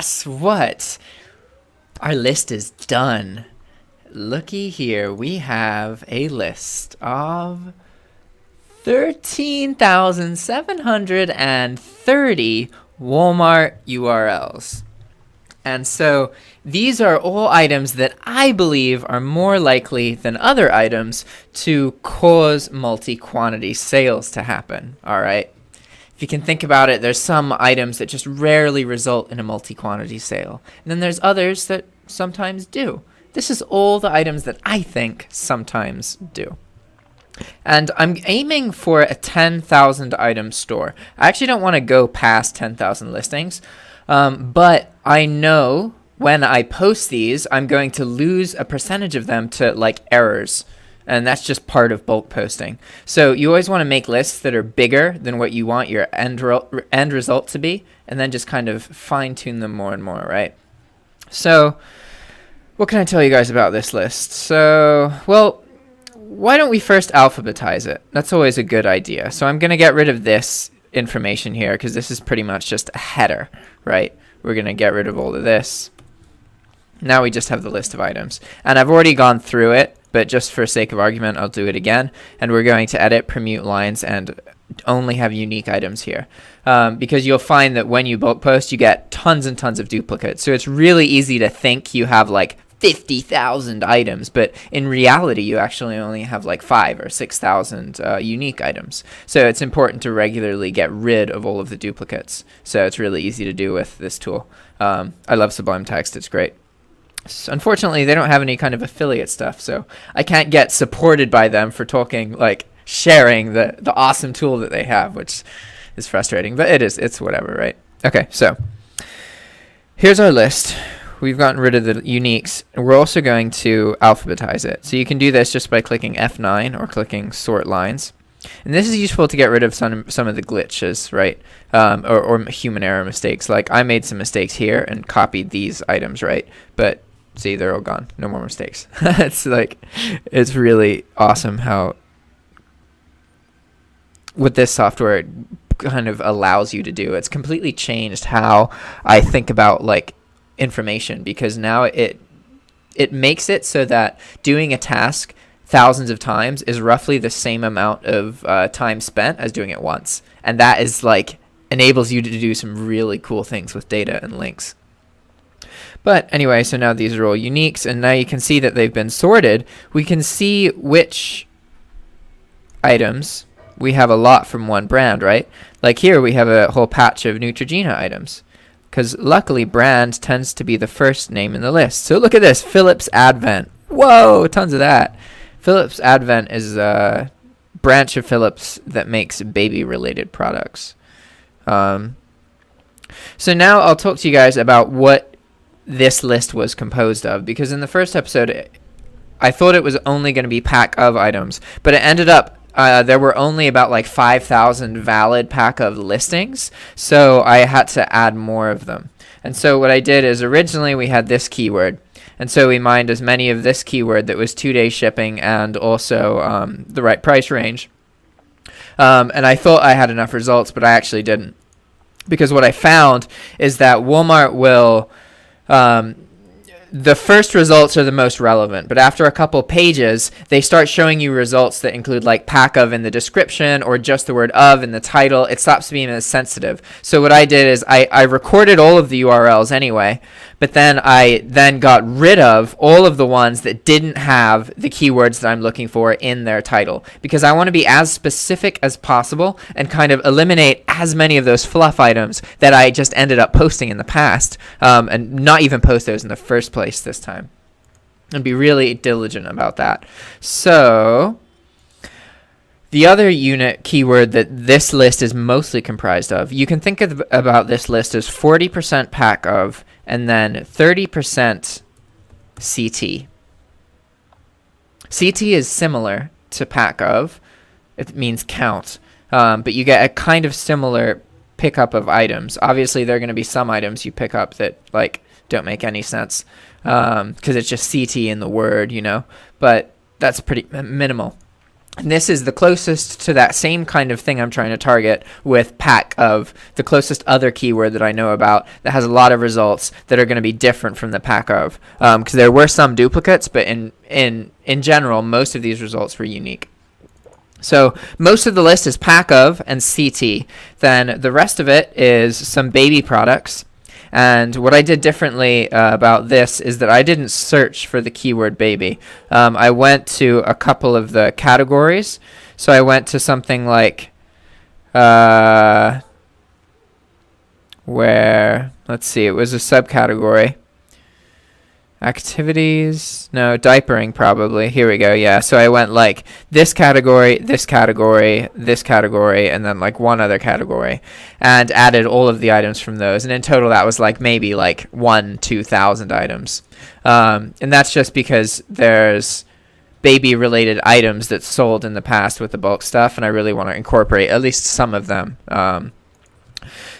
guess what? Our list is done. Looky here, we have a list of 13,730 Walmart URLs. And so these are all items that I believe are more likely than other items to cause multi-quantity sales to happen. All right. If you can think about it, there's some items that just rarely result in a multi-quantity sale. And then there's others that sometimes do. This is all the items that I think sometimes do. And I'm aiming for a 10,000 item store. I actually don't want to go past 10,000 listings. But I know when I post these, I'm going to lose a percentage of them to like errors. And that's just part of bulk posting. So you always want to make lists that are bigger than what you want your end result to be, and then just kind of fine tune them more and more, right? So what can I tell you guys about this list? So, well, why don't we first alphabetize it? That's always a good idea. So I'm going to get rid of this information here because this is pretty much just a header, right? We're going to get rid of all of this. Now we just have the list of items. And I've already gone through it, but just for sake of argument, I'll do it again. And we're going to edit, permute lines, and only have unique items here. Because you'll find that when you bulk post, you get tons and tons of duplicates. So it's really easy to think you have like 50,000 items, but in reality you actually only have like 5,000 or 6,000 unique items. So it's important to regularly get rid of all of the duplicates. So it's really easy to do with this tool. I love Sublime Text, it's great. So unfortunately they don't have any kind of affiliate stuff, so I can't get supported by them for talking, like sharing the awesome tool that they have, which is frustrating, but it's whatever, right? Okay, so here's our list. We've gotten rid of the uniques, and we're also going to alphabetize it. So you can do this just by clicking F9 or clicking sort lines. And this is useful to get rid of some of the glitches, right? Or human error mistakes. Like I made some mistakes here and copied these items, right? But see, they're all gone. No more mistakes. It's really awesome how what this software kind of allows you to do. It's completely changed how I think about like information, because now it makes it so that doing a task thousands of times is roughly the same amount of time spent as doing it once, and that is like enables you to do some really cool things with data and links. But anyway, so now these are all uniques, and now you can see that they've been sorted. We can see which items we have a lot from one brand, right? Like here we have a whole patch of Neutrogena items, because luckily brand tends to be the first name in the list. So look at this, Philips Advent. Whoa, tons of that. Philips Advent is a branch of Philips that makes baby-related products. So now I'll talk to you guys about what this list was composed of, because in the first episode, I thought it was only going to be pack of items, but it ended up there were only about like 5,000 valid pack of listings, so I had to add more of them. And so what I did is originally we had this keyword, and so we mined as many of this keyword that was 2-day shipping and also the right price range. And I thought I had enough results, but I actually didn't, because what I found is that Walmart will the first results are the most relevant, but after a couple pages, they start showing you results that include like pack of in the description or just the word of in the title. It stops being as sensitive. So what I did is I recorded all of the URLs anyway, but then I got rid of all of the ones that didn't have the keywords that I'm looking for in their title, because I want to be as specific as possible and kind of eliminate as many of those fluff items that I just ended up posting in the past, and not even post those in the first place this time, and be really diligent about that. So the other unit keyword that this list is mostly comprised of, you can think about this list as 40% pack of and then 30% CT. CT is similar to pack of. It means count, but you get a kind of similar pickup of items. Obviously, there are going to be some items you pick up that like don't make any sense, because it's just CT in the word, you know, but that's pretty minimal. And this is the closest to that same kind of thing I'm trying to target with pack of, the closest other keyword that I know about that has a lot of results that are going to be different from the pack of. Because there were some duplicates, but in general, most of these results were unique. So most of the list is pack of and CT. Then the rest of it is some baby products. And what I did differently about this is that I didn't search for the keyword baby. I went to a couple of the categories. So I went to something like where, let's see, it was a subcategory. Activities, no, diapering probably. Here we go. Yeah, so I went like this category, this category, this category, and then like one other category, and added all of the items from those. And in total, that was like maybe like 2,000 items. And that's just because there's baby related items that sold in the past with the bulk stuff, and I really want to incorporate at least some of them.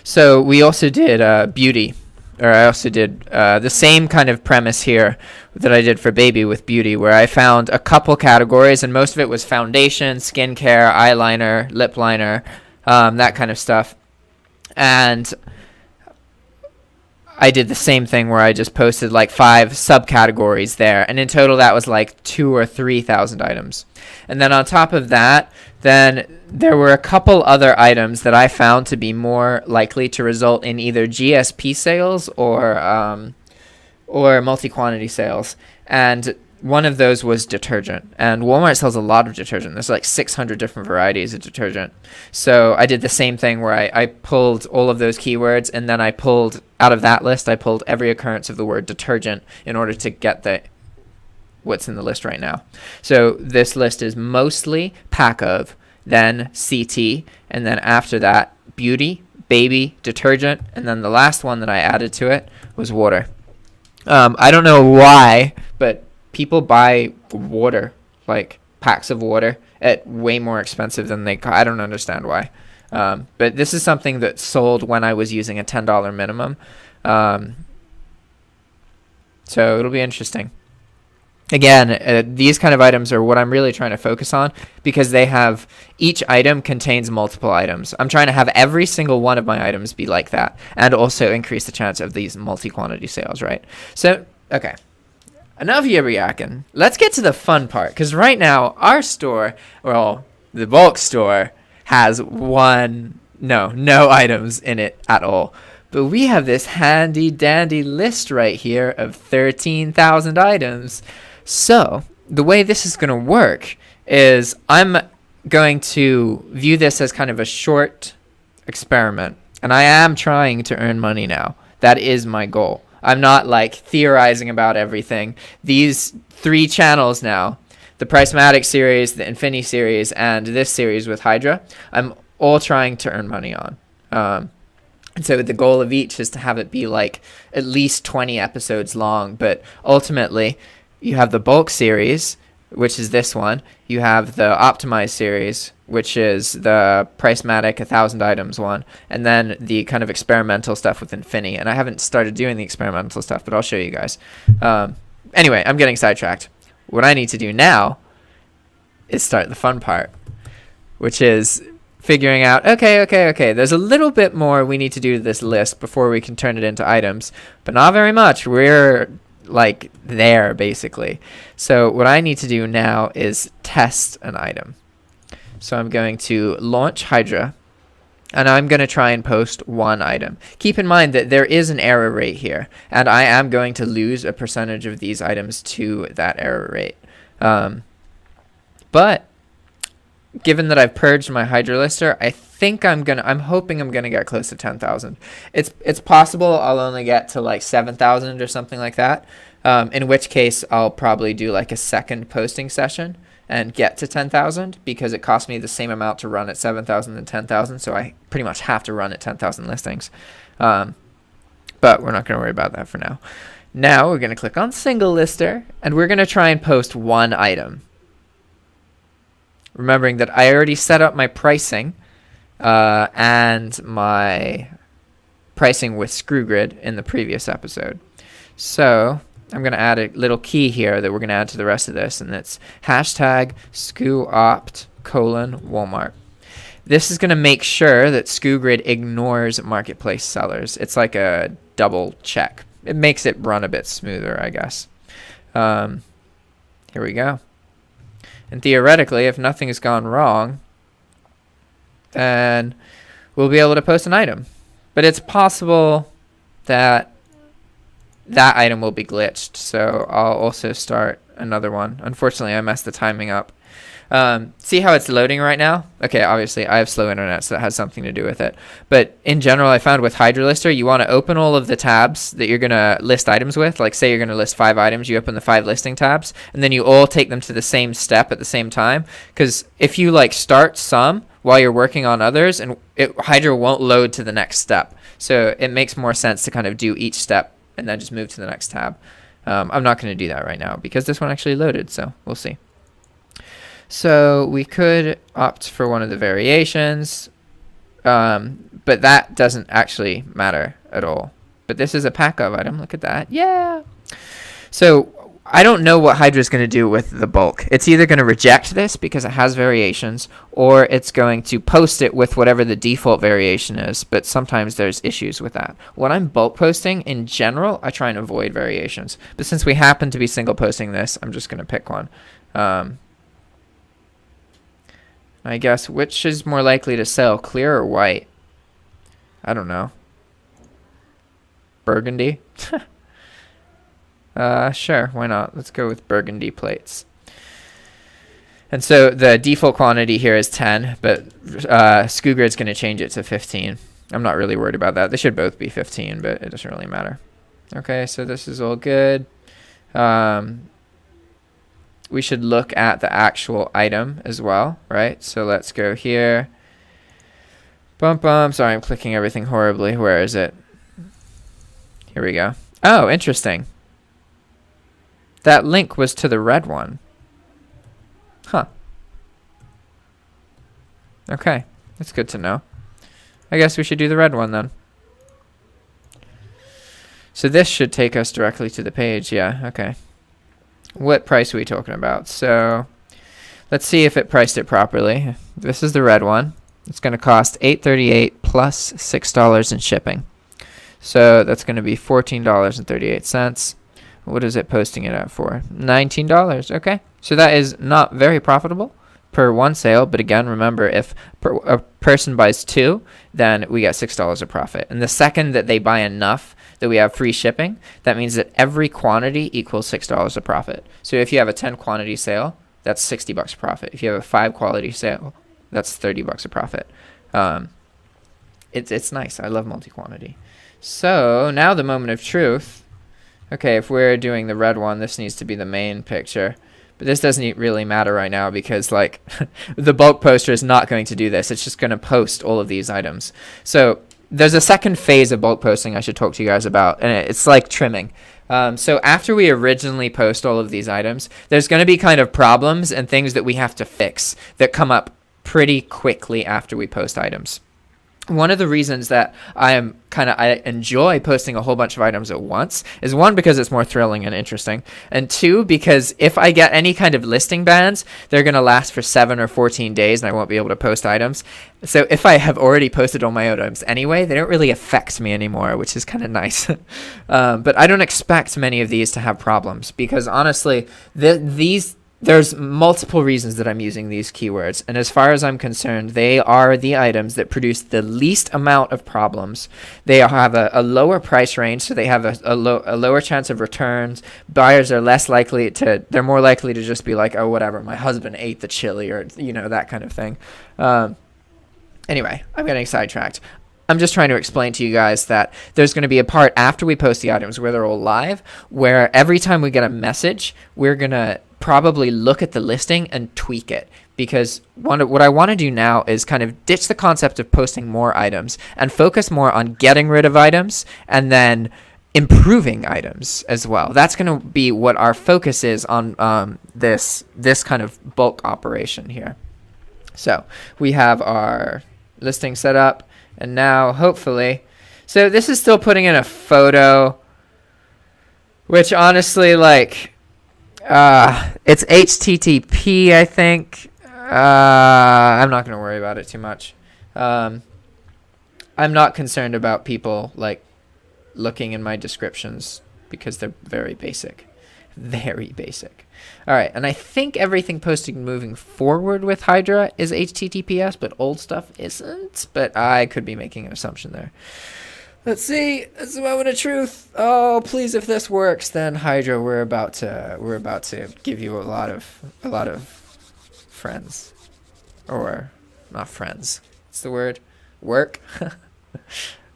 So we also did beauty. Or I also did the same kind of premise here that I did for baby with beauty, where I found a couple categories, and most of it was foundation, skincare, eyeliner, lip liner, that kind of stuff. And I did the same thing where I just posted like 5 subcategories there, and in total that was like 2,000 or 3,000 items. And then on top of that, then there were a couple other items that I found to be more likely to result in either GSP sales or multi-quantity sales. And one of those was detergent. And Walmart sells a lot of detergent. There's like 600 different varieties of detergent. So I did the same thing where I pulled all of those keywords, and then I pulled out of that list, I pulled every occurrence of the word detergent in order to get what's in the list right now. So this list is mostly pack of, then CT, and then after that, beauty, baby, detergent, and then the last one that I added to it was water. I don't know why, but people buy water, like packs of water, at way more expensive than I don't understand why. But this is something that sold when I was using a $10 minimum. So it'll be interesting. Again, these kind of items are what I'm really trying to focus on, because each item contains multiple items. I'm trying to have every single one of my items be like that, and also increase the chance of these multi-quantity sales, right? So, okay. Enough yakking. Let's get to the fun part, because right now, our store, well, the bulk store, has no items in it at all. But we have this handy dandy list right here of 13,000 items. So the way this is going to work is I'm going to view this as kind of a short experiment. And I am trying to earn money now. That is my goal. I'm not like theorizing about everything. These 3 channels now, the Pricematik series, the Infinii series, and this series with Hydra, I'm all trying to earn money on. And so the goal of each is to have it be like at least 20 episodes long. But ultimately, you have the bulk series, which is this one. You have the optimized series, which is the Pricematik 1,000 items one. And then the kind of experimental stuff with Infinii. And I haven't started doing the experimental stuff, but I'll show you guys. Anyway, I'm getting sidetracked. What I need to do now is start the fun part, which is figuring out, okay, there's a little bit more we need to do to this list before we can turn it into items, but not very much. We're like there basically. So what I need to do now is test an item. So I'm going to launch Hydra, and I'm going to try and post 1 item. Keep in mind that there is an error rate here, and I am going to lose a percentage of these items to that error rate. But given that I've purged my Hydra Lister, I'm hoping I'm gonna get close to 10,000. It's possible I'll only get to like 7,000 or something like that. In which case I'll probably do like a second posting session and get to 10,000, because it costs me the same amount to run at 7,000 and 10,000. So I pretty much have to run at 10,000 listings. But we're not gonna worry about that for now. Now we're gonna click on single lister, and we're gonna try and post 1 item. Remembering that I already set up my pricing and my pricing with SKUgrid in the previous episode. So I'm going to add a little key here that we're going to add to the rest of this, and it's hashtag SKUopt:_Walmart. This is going to make sure that SKUgrid ignores marketplace sellers. It's like a double check. It makes it run a bit smoother, I guess. Here we go. And theoretically, if nothing has gone wrong, then we'll be able to post an item. But it's possible that that item will be glitched. So I'll also start another one. Unfortunately, I messed the timing up. See how it's loading right now? Okay, obviously I have slow internet, so that has something to do with it. But in general, I found with Hydra Lister, you want to open all of the tabs that you're going to list items with. Like say you're going to list 5 items, you open the 5 listing tabs, and then you all take them to the same step at the same time. Because if you like start some while you're working on others, and Hydra won't load to the next step. So it makes more sense to kind of do each step and then just move to the next tab. I'm not going to do that right now because this one actually loaded, so we'll see. So we could opt for one of the variations, but that doesn't actually matter at all. But this is a pack of item. Look at that. Yeah. So I don't know what Hydra is going to do with the bulk. It's either going to reject this because it has variations, or it's going to post it with whatever the default variation is. But sometimes there's issues with that. When I'm bulk posting, in general, I try and avoid variations. But since we happen to be single posting this, I'm just going to pick one. I guess, which is more likely to sell, clear or white? I don't know. Burgundy? Sure, why not? Let's go with burgundy plates. And so the default quantity here is 10, but SKUgrid's going to change it to 15. I'm not really worried about that. They should both be 15, but it doesn't really matter. Okay, so this is all good. We should look at the actual item as well, right? So let's go here. Sorry, I'm clicking everything horribly. Where is it? Here we go. Oh, interesting. That link was to the red one. Huh. Okay, that's good to know. I guess we should do the red one then. So this should take us directly to the page. Yeah, okay. What price are we talking about? So let's see if it priced it properly. This is the red one. It's going to cost $8.38 plus $6 in shipping. So that's going to be $14.38. What is it posting it at for? $19. Okay. So that is not very profitable per one sale. But again, remember, if a person buys 2, then we get $6 of profit. And the second that they buy enough that we have free shipping, that means that every quantity equals $6 of profit. So if you have a 10 quantity sale, that's $60 of profit. If you have a 5 quality sale, that's $30 of profit. It's nice. I love multi-quantity. So now the moment of truth. Okay, if we're doing the red one, this needs to be the main picture. But this doesn't really matter right now because like the bulk poster is not going to do this. It's just going to post all of these items. So there's a second phase of bulk posting I should talk to you guys about, and it's like trimming. So after we originally post all of these items, there's going to be kind of problems and things that we have to fix that come up pretty quickly after we post items. One of the reasons that I enjoy posting a whole bunch of items at once is 1, because it's more thrilling and interesting, and 2, because if I get any kind of listing bans, they're going to last for 7 or 14 days and I won't be able to post items. So if I have already posted all my items anyway, they don't really affect me anymore, which is kind of nice. But I don't expect many of these to have problems because honestly, there's multiple reasons that I'm using these keywords, and as far as I'm concerned, they are the items that produce the least amount of problems. They have a lower price range, so they have a lower chance of returns. Buyers are they're more likely to just be like, oh, whatever, my husband ate the chili, or that kind of thing. Anyway, I'm getting sidetracked. I'm just trying to explain to you guys that there's going to be a part after we post the items where they're all live, where every time we get a message, we're going to probably look at the listing and tweak it, because what I want to do now is kind of ditch the concept of posting more items and focus more on getting rid of items and then improving items as well. That's going to be what our focus is on this kind of bulk operation here. So we have our listing set up, and now hopefully, so this is still putting in a photo Which honestly, like, it's HTTP, I think. I'm not going to worry about it too much. I'm not concerned about people, like, looking in my descriptions because they're very basic. Very basic. All right, and I think everything posted moving forward with Hydra is HTTPS, but old stuff isn't. But I could be making an assumption there. Let's see. It's the moment of truth. Oh, please, if this works, then Hydra, we're about to give you a lot of friends, or not friends. What's the word? Work.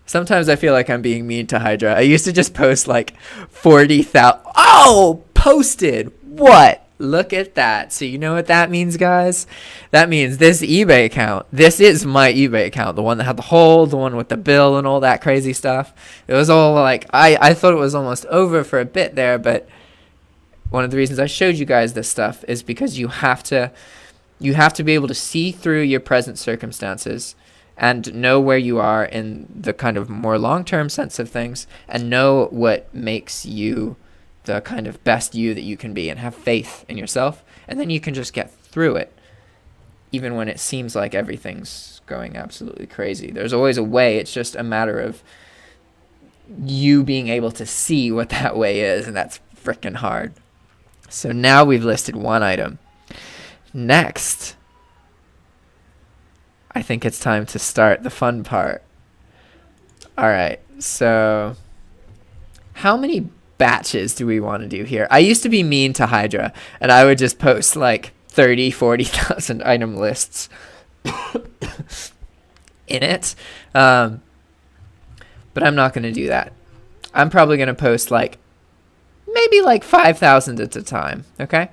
Sometimes I feel like I'm being mean to Hydra. I used to just post like 40,000. Oh, posted. What? Look at that. So you know what that means, guys? That means this eBay account. This is my eBay account. The one that had the hole, the one with the bill and all that crazy stuff. It was all like, I thought it was almost over for a bit there, but one of the reasons I showed you guys this stuff is because you have to be able to see through your present circumstances and know where you are in the kind of more long-term sense of things, and know what makes you the kind of best you that you can be, and have faith in yourself, and then you can just get through it even when it seems like everything's going absolutely crazy. There's always a way. It's just a matter of you being able to see what that way is, and that's freaking hard. So now we've listed one item. Next, I think it's time to start the fun part. All right, so how many batches do we want to do here? I used to be mean to Hydra, and I would just post like 30, 40,000 item lists in it. But I'm not going to do that. I'm probably going to post like maybe like 5,000 at a time, okay?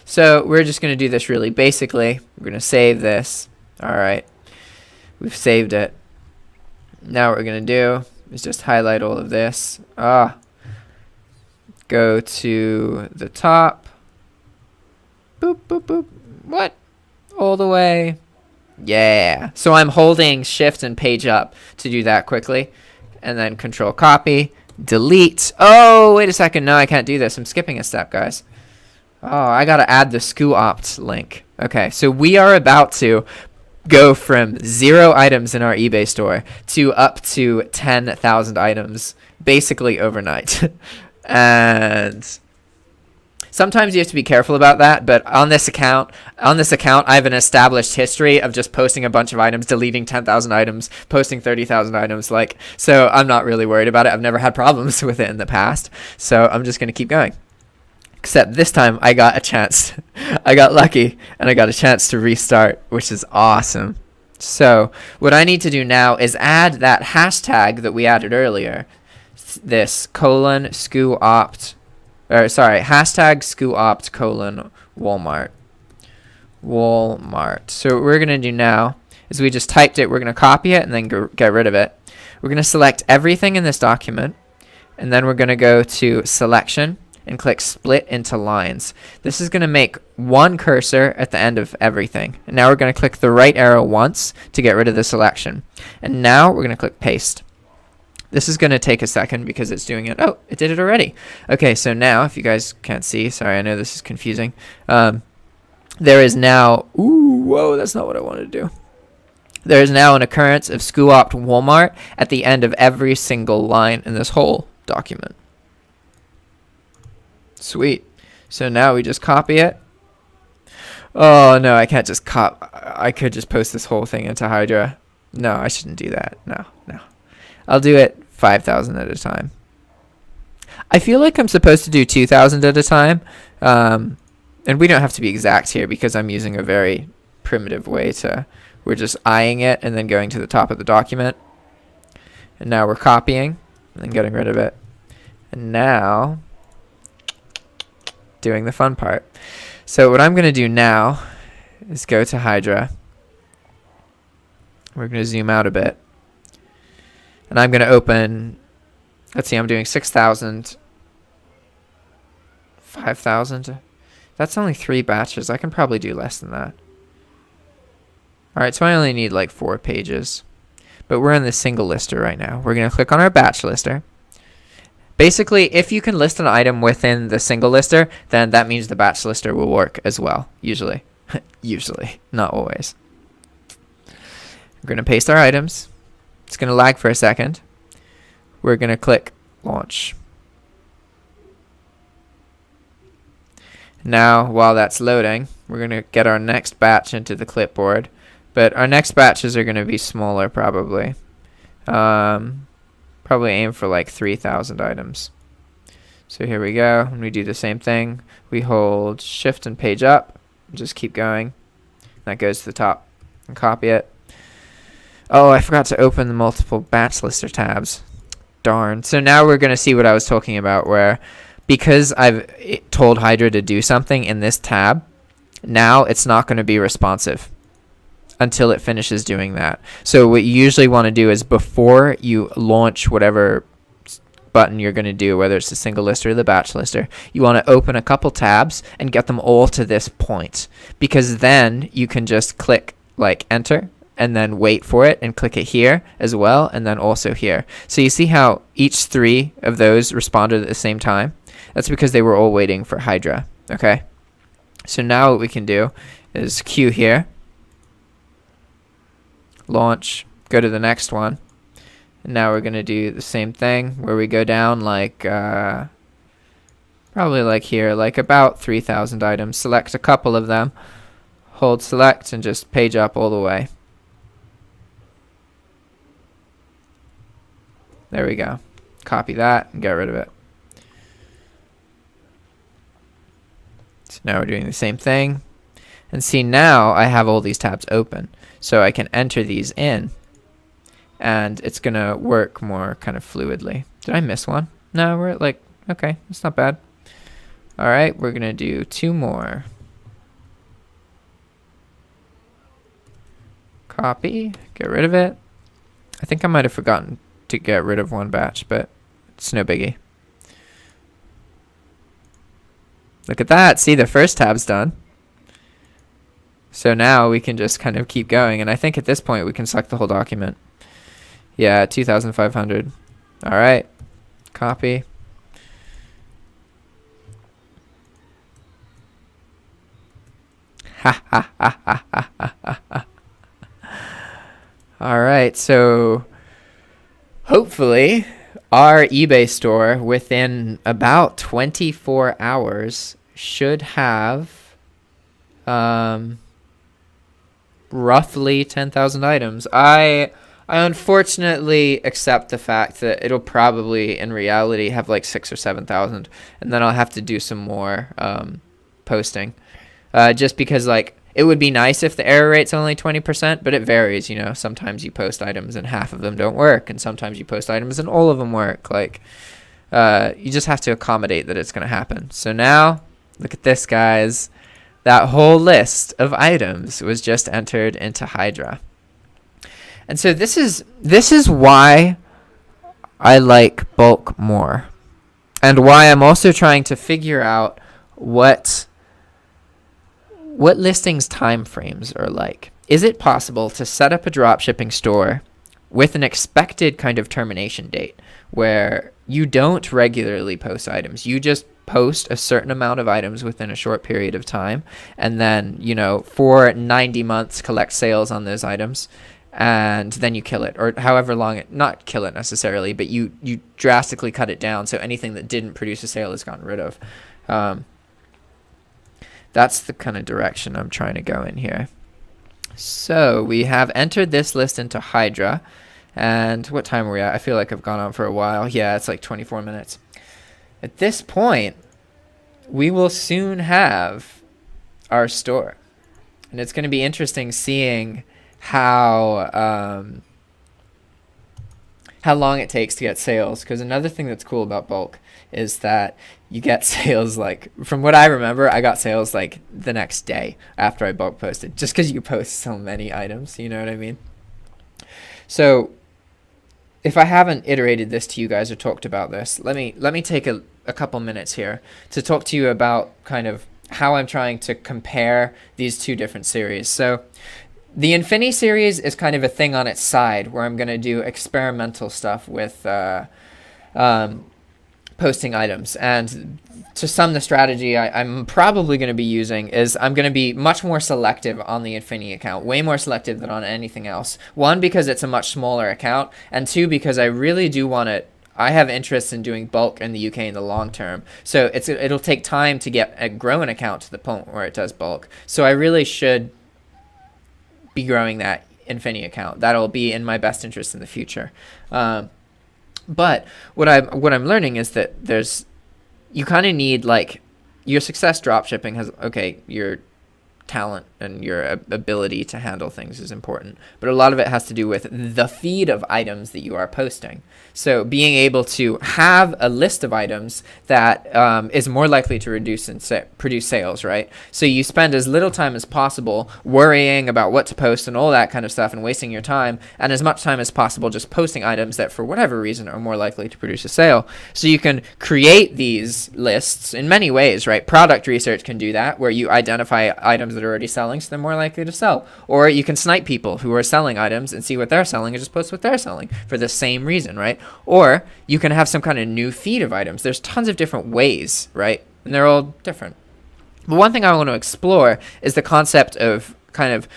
So we're just going to do this really basically. We're going to save this. All right. We've saved it. Now what we're going to do is just highlight all of this. Go to the top. Boop, boop, boop. What? All the way. Yeah. So I'm holding shift and page up to do that quickly. And then control copy. Delete. Oh, wait a second. No, I can't do this. I'm skipping a step, guys. Oh, I got to add the SKUopt link. Okay, so we are about to go from 0 items in our eBay store to up to 10,000 items basically overnight. And sometimes you have to be careful about that, but on this account I have an established history of just posting a bunch of items, deleting 10,000 items, posting 30,000 items, like, so I'm not really worried about it. I've never had problems with it in the past, so I'm just going to keep going. Except this time I got a chance. I got lucky and I got a chance to restart, which is awesome. So what I need to do now is add that hashtag that we added earlier, this SKUopt, or sorry, hashtag SKUopt : Walmart. So what we're going to do now is we just typed it. We're going to copy it and then get rid of it. We're going to select everything in this document, and then we're going to go to selection and click split into lines. This is going to make one cursor at the end of everything. And now we're going to click the right arrow once to get rid of the selection. And now we're going to click paste. This is going to take a second because it's doing it. Oh, it did it already. Okay, so now, if you guys can't see, sorry, I know this is confusing. There is now, whoa, that's not what I wanted to do. There is now an occurrence of SKUopt Walmart at the end of every single line in this whole document. Sweet. So now we just copy it. Oh, no, I can't just I could just post this whole thing into Hydra. No, I shouldn't do that. No. I'll do it 5,000 at a time. I feel like I'm supposed to do 2,000 at a time. And we don't have to be exact here because I'm using a very primitive way to, we're just eyeing it and then going to the top of the document. And now we're copying and then getting rid of it. And now doing the fun part. So what I'm going to do now is go to Hydra. We're going to zoom out a bit. And I'm going to open, let's see, I'm doing 6,000, 5,000. That's only 3 batches. I can probably do less than that. All right, so I only need like 4 pages. But we're in the single lister right now. We're going to click on our batch lister. Basically, if you can list an item within the single lister, then that means the batch lister will work as well, usually. Usually, not always. We're going to paste our items. It's going to lag for a second. We're going to click launch. Now, while that's loading, we're going to get our next batch into the clipboard. But our next batches are going to be smaller, probably. Probably aim for like 3,000 items. So here we go. And we do the same thing. We hold shift and page up. Just keep going. That goes to the top. And copy it. Oh, I forgot to open the multiple batch lister tabs. Darn. So now we're going to see what I was talking about, where because I've told Hydra to do something in this tab, now it's not going to be responsive until it finishes doing that. So what you usually want to do is before you launch whatever button you're going to do, whether it's the single lister or the batch lister, you want to open a couple tabs and get them all to this point, because then you can just click like enter and then wait for it and click it here as well, and then also here. So you see how each 3 of those responded at the same time? That's because they were all waiting for Hydra. Okay. So now what we can do is queue here, launch, go to the next one. And now we're going to do the same thing where we go down like probably like here, like about 3,000 items. Select a couple of them, hold select, and just page up all the way. There we go. Copy that and get rid of it. So now we're doing the same thing. And see, now I have all these tabs open. So I can enter these in. And it's going to work more kind of fluidly. Did I miss one? No, we're at like, okay, it's not bad. All right, we're going to do 2 more. Copy, get rid of it. I think I might have forgotten to get rid of one batch, but it's no biggie. Look at that. See, the first tab's done. So now we can just kind of keep going. And I think at this point we can select the whole document. Yeah, 2,500. All right. Copy. Ha ha ha ha ha ha ha. All right. So hopefully our eBay store within about 24 hours should have roughly 10,000 items. I unfortunately accept the fact that it'll probably in reality have like 6,000 or 7,000, and then I'll have to do some more posting, just because like it would be nice if the error rate's only 20%, but it varies, you know. Sometimes you post items and half of them don't work, and sometimes you post items and all of them work. Like you just have to accommodate that it's going to happen. So now look at this, guys. That whole list of items was just entered into Hydra. And so this is why I like bulk more, and why I'm also trying to figure out what listings time frames are like. Is it possible to set up a dropshipping store with an expected kind of termination date where you don't regularly post items? You just post a certain amount of items within a short period of time, and then, you know, for 90 months collect sales on those items, and then you kill it, or however long it, not kill it necessarily, but you drastically cut it down so anything that didn't produce a sale is gotten rid of. That's the kind of direction I'm trying to go in here. So we have entered this list into Hydra, and what time are we at? I feel like I've gone on for a while. Yeah, it's like 24 minutes. At this point, we will soon have our store, and it's going to be interesting seeing how long it takes to get sales, because another thing that's cool about bulk is that you get sales, like, from what I remember, I got sales like the next day after I bulk posted, just because you post so many items, you know what I mean? So if I haven't iterated this to you guys or talked about this, let me take a couple minutes here to talk to you about kind of how I'm trying to compare these two different series. So the Infinii series is kind of a thing on its side where I'm going to do experimental stuff with posting items. And to sum the strategy I'm probably going to be using is I'm going to be much more selective on the Infinii account, way more selective than on anything else. One, because it's a much smaller account, and two, because I really do want to, I have interest in doing bulk in the UK in the long term. So it'll take time to grow an account to the point where it does bulk. So I really should be growing that Infinii account. That'll be in my best interest in the future. But what I'm learning is that you kind of need, like, your success dropshipping has, okay, your talent and your ability to handle things is important, but a lot of it has to do with the feed of items that you are posting. So being able to have a list of items that is more likely to produce sales, right? So you spend as little time as possible worrying about what to post and all that kind of stuff and wasting your time, and as much time as possible just posting items that for whatever reason are more likely to produce a sale. So you can create these lists in many ways, right? Product research can do that, where you identify items that are already selling, so they're more likely to sell. Or you can snipe people who are selling items and see what they're selling and just post what they're selling for the same reason, right? Or you can have some kind of new feed of items. There's tons of different ways, right? And they're all different. But one thing I want to explore is the concept of kind of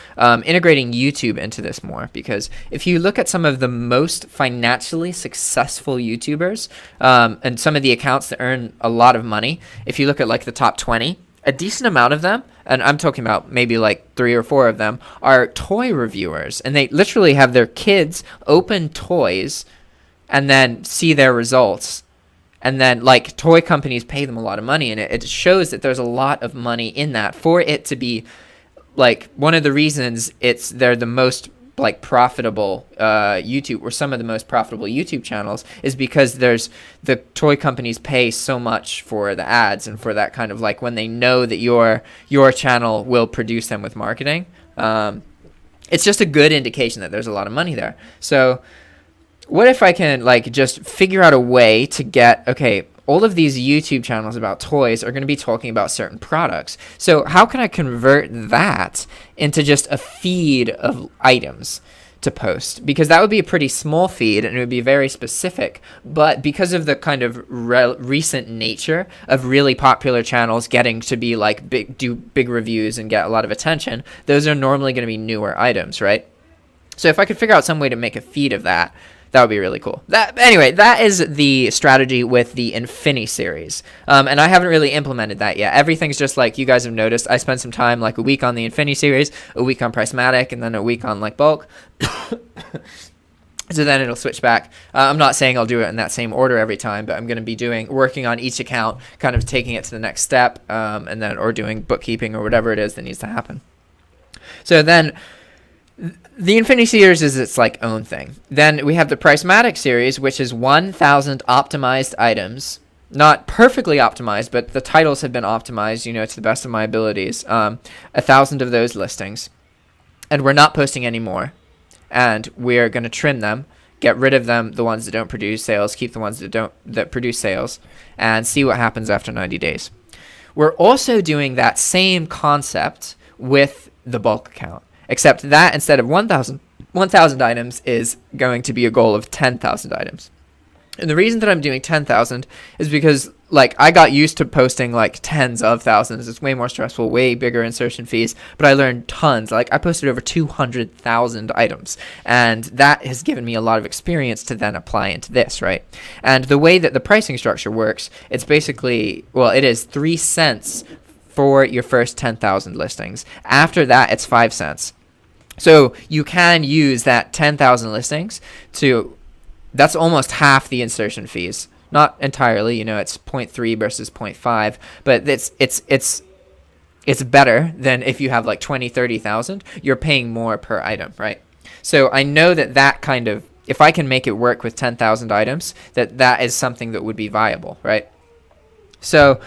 integrating YouTube into this more, because if you look at some of the most financially successful YouTubers and some of the accounts that earn a lot of money, if you look at like the top 20, a decent amount of them, and I'm talking about maybe like 3 or 4 of them, are toy reviewers, and they literally have their kids open toys and then see their results. And then, like, toy companies pay them a lot of money, and it shows that there's a lot of money in that for it to be, like, one of the reasons they're the most, like, profitable YouTube, or some of the most profitable YouTube channels, is because the toy companies pay so much for the ads and for that kind of, like, when they know that your channel will produce them with marketing. It's just a good indication that there's a lot of money there. So what if I can, like, just figure out a way to get, okay, all of these YouTube channels about toys are going to be talking about certain products. So how can I convert that into just a feed of items to post? Because that would be a pretty small feed and it would be very specific. But because of the kind of recent nature of really popular channels getting to be like do big reviews and get a lot of attention, those are normally going to be newer items, right? So if I could figure out some way to make a feed of that, that would be really cool. Anyway, that is the strategy with the Infinii series. And I haven't really implemented that yet. Everything's just like you guys have noticed. I spent some time, like a week on the Infinii series, a week on Pricematik, and then a week on like bulk. So then it'll switch back. I'm not saying I'll do it in that same order every time, but I'm going to be working on each account, kind of taking it to the next step, or doing bookkeeping or whatever it is that needs to happen. So then the Infinii series is its like own thing. Then we have the Pricematik series, which is 1,000 optimized items. Not perfectly optimized, but the titles have been optimized, to the best of my abilities. 1,000 of those listings. And we're not posting any more. And we're going to trim them, get rid of them, the ones that don't produce sales, keep the ones that produce sales, and see what happens after 90 days. We're also doing that same concept with the bulk account. Except that instead of 1,000 items is going to be a goal of 10,000 items. And the reason that I'm doing 10,000 is because, like, I got used to posting like tens of thousands. It's way more stressful, way bigger insertion fees, but I learned tons. Like, I posted over 200,000 items, and that has given me a lot of experience to then apply into this, right? And the way that the pricing structure works, it's basically, it is 3 cents for your first 10,000 listings. After that, it's 5 cents. So you can use that 10,000 listings that's almost half the insertion fees. Not entirely, it's 0.3 versus 0.5, but it's better than if you have like 20, 30,000, you're paying more per item, right? So I know that kind of, if I can make it work with 10,000 items, that is something that would be viable, right? So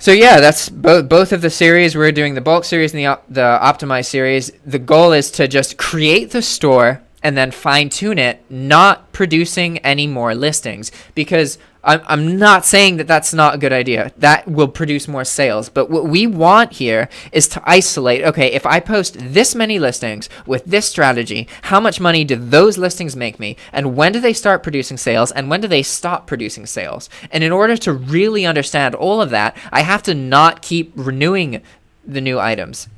yeah, that's both of the series. We're doing the bulk series and the optimized series. The goal is to just create the store and then fine tune it, not producing any more listings, because I'm not saying that that's not a good idea. That will produce more sales. But what we want here is to isolate, okay, if I post this many listings with this strategy, how much money do those listings make me? And when do they start producing sales? And when do they stop producing sales? And in order to really understand all of that, I have to not keep renewing the new items.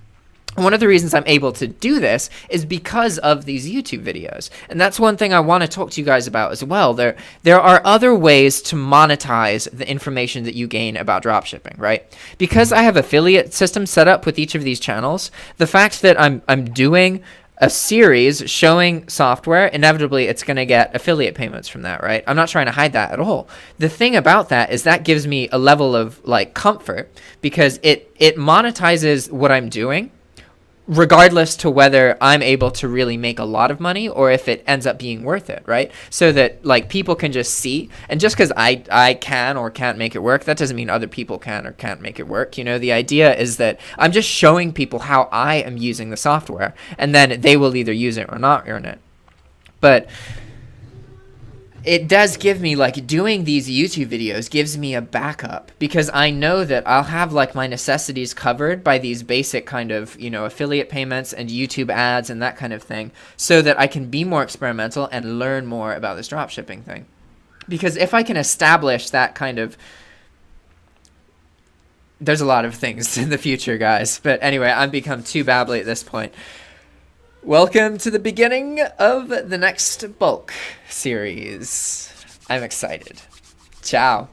One of the reasons I'm able to do this is because of these YouTube videos. And that's one thing I want to talk to you guys about as well. There are other ways to monetize the information that you gain about dropshipping, right? Because I have affiliate systems set up with each of these channels, the fact that I'm doing a series showing software, inevitably it's going to get affiliate payments from that, right? I'm not trying to hide that at all. The thing about that is that gives me a level of like comfort, because it monetizes what I'm doing, regardless to whether I'm able to really make a lot of money or if it ends up being worth it, right? So that like people can just see, and just because I can or can't make it work, that doesn't mean other people can or can't make it work. You know, the idea is that I'm just showing people how I am using the software, and then they will either use it or not earn it. But it does give me, like, doing these YouTube videos gives me a backup, because I know that I'll have like my necessities covered by these basic kind of, you know, affiliate payments and YouTube ads and that kind of thing, so that I can be more experimental and learn more about this dropshipping thing. Because if I can establish that kind of, there's a lot of things in the future, guys. But anyway, I've become too babbly at this point. Welcome to the beginning of the next bulk series. I'm excited. Ciao.